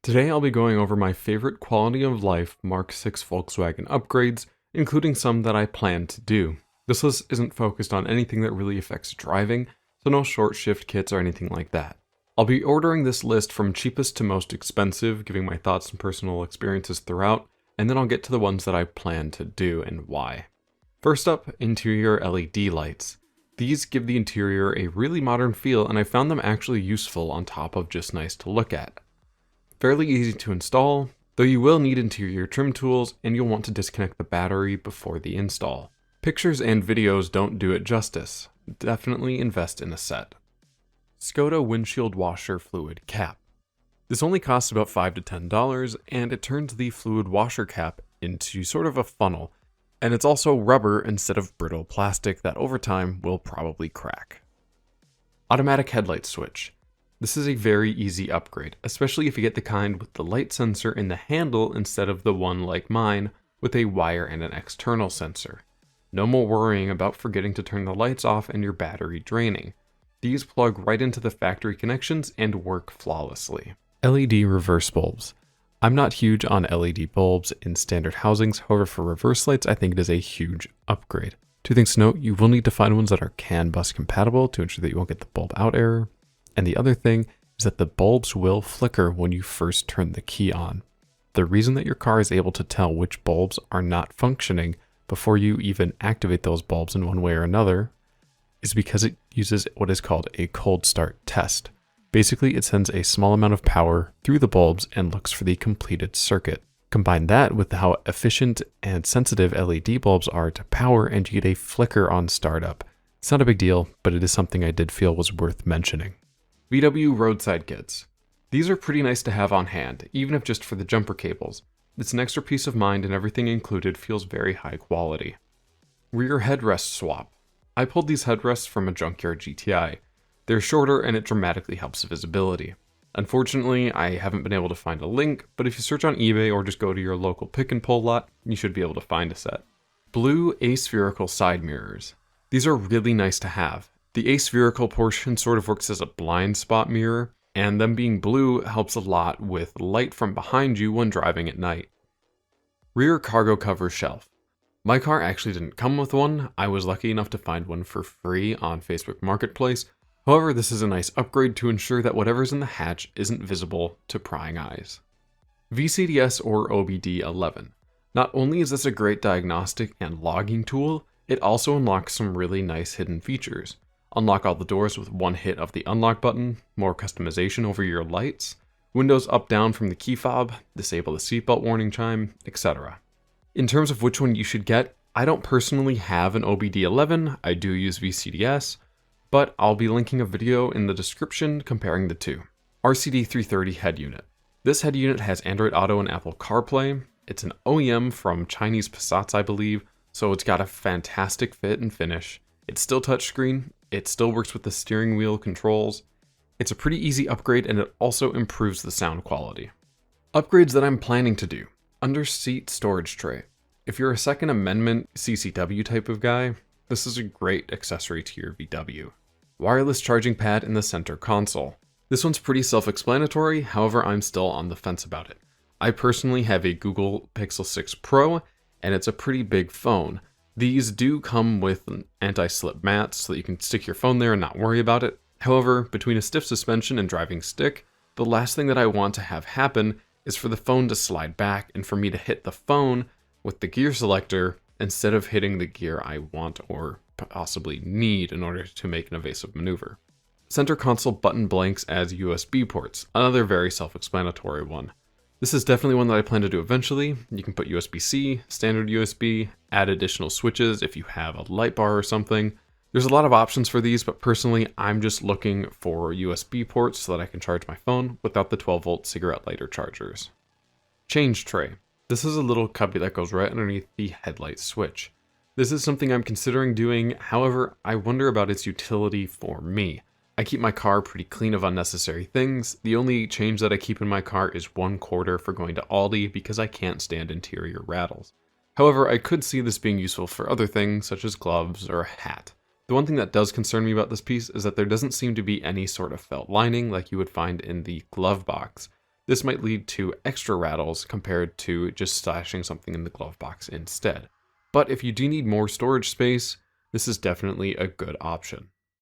Today I'll be going over my favorite quality of life Mk6 Volkswagen upgrades, including some that I plan to do. This list isn't focused on anything that really affects driving, so no short shift kits or anything like that. I'll be ordering this list from cheapest to most expensive, giving my thoughts and personal experiences throughout, and then I'll get to the ones that I plan to do and why. First up, interior LED lights. These give the interior a really modern feel, and I found them actually useful on top of just nice to look at. Fairly easy to install, though you will need interior trim tools and you'll want to disconnect the battery before the install. Pictures and videos don't do it justice. Definitely invest in a set. Skoda windshield washer fluid cap. This only costs about $5 to $10 and it turns the fluid washer cap into sort of a funnel, and it's also rubber instead of brittle plastic that over time will probably crack. Automatic headlight switch. This is a very easy upgrade, especially if you get the kind with the light sensor in the handle instead of the one like mine with a wire and an external sensor. No more worrying about forgetting to turn the lights off and your battery draining. These plug right into the factory connections and work flawlessly. LED reverse bulbs. I'm not huge on LED bulbs in standard housings, however for reverse lights I think it is a huge upgrade. Two things to note, you will need to find ones that are CAN bus compatible to ensure that you won't get the bulb out error. And the other thing is that the bulbs will flicker when you first turn the key on. The reason that your car is able to tell which bulbs are not functioning before you even activate those bulbs in one way or another is because it uses what is called a cold start test. Basically, it sends a small amount of power through the bulbs and looks for the completed circuit. Combine that with how efficient and sensitive LED bulbs are to power and you get a flicker on startup. It's not a big deal, but it is something I did feel was worth mentioning. VW roadside kits. These are pretty nice to have on hand, even if just for the jumper cables. It's an extra peace of mind and everything included feels very high quality. Rear headrest swap. I pulled these headrests from a junkyard GTI. They're shorter and it dramatically helps visibility. Unfortunately, I haven't been able to find a link, but if you search on eBay or just go to your local pick and pull lot, you should be able to find a set. Blue aspherical side mirrors. These are really nice to have. The aspherical portion sort of works as a blind spot mirror, and them being blue helps a lot with light from behind you when driving at night. Rear cargo cover shelf. My car actually didn't come with one. I was lucky enough to find one for free on Facebook Marketplace. However, this is a nice upgrade to ensure that whatever's in the hatch isn't visible to prying eyes. VCDS or OBD11. Not only is this a great diagnostic and logging tool, it also unlocks some really nice hidden features. Unlock all the doors with one hit of the unlock button, more customization over your lights, windows up down from the key fob, disable the seatbelt warning chime, etc. In terms of which one you should get, I don't personally have an OBD11, I do use VCDS, but I'll be linking a video in the description comparing the two. RCD330 head unit. This head unit has Android Auto and Apple CarPlay. It's an OEM from Chinese Passats, I believe, so it's got a fantastic fit and finish. It's still touchscreen, it still works with the steering wheel controls. It's a pretty easy upgrade and it also improves the sound quality. Upgrades that I'm planning to do. Under seat storage tray. If you're a Second Amendment CCW type of guy, this is a great accessory to your VW. Wireless charging pad in the center console. This one's pretty self-explanatory, however I'm still on the fence about it. I personally have a Google Pixel 6 Pro and it's a pretty big phone. These do come with an anti-slip mat so that you can stick your phone there and not worry about it. However, between a stiff suspension and driving stick, the last thing that I want to have happen is for the phone to slide back and for me to hit the phone with the gear selector instead of hitting the gear I want or possibly need in order to make an evasive maneuver. Center console button blanks as USB ports, another very self-explanatory one. This is definitely one that I plan to do eventually. You can put USB-C, standard USB, add additional switches if you have a light bar or something. There's a lot of options for these, but personally, I'm just looking for USB ports so that I can charge my phone without the 12-volt cigarette lighter chargers. Change tray. This is a little cubby that goes right underneath the headlight switch. This is something I'm considering doing, however, I wonder about its utility for me. I keep my car pretty clean of unnecessary things. The only change that I keep in my car is 1 quarter for going to Aldi because I can't stand interior rattles. However, I could see this being useful for other things such as gloves or a hat. The one thing that does concern me about this piece is that there doesn't seem to be any sort of felt lining like you would find in the glove box. This might lead to extra rattles compared to just stashing something in the glove box instead. But if you do need more storage space, this is definitely a good option.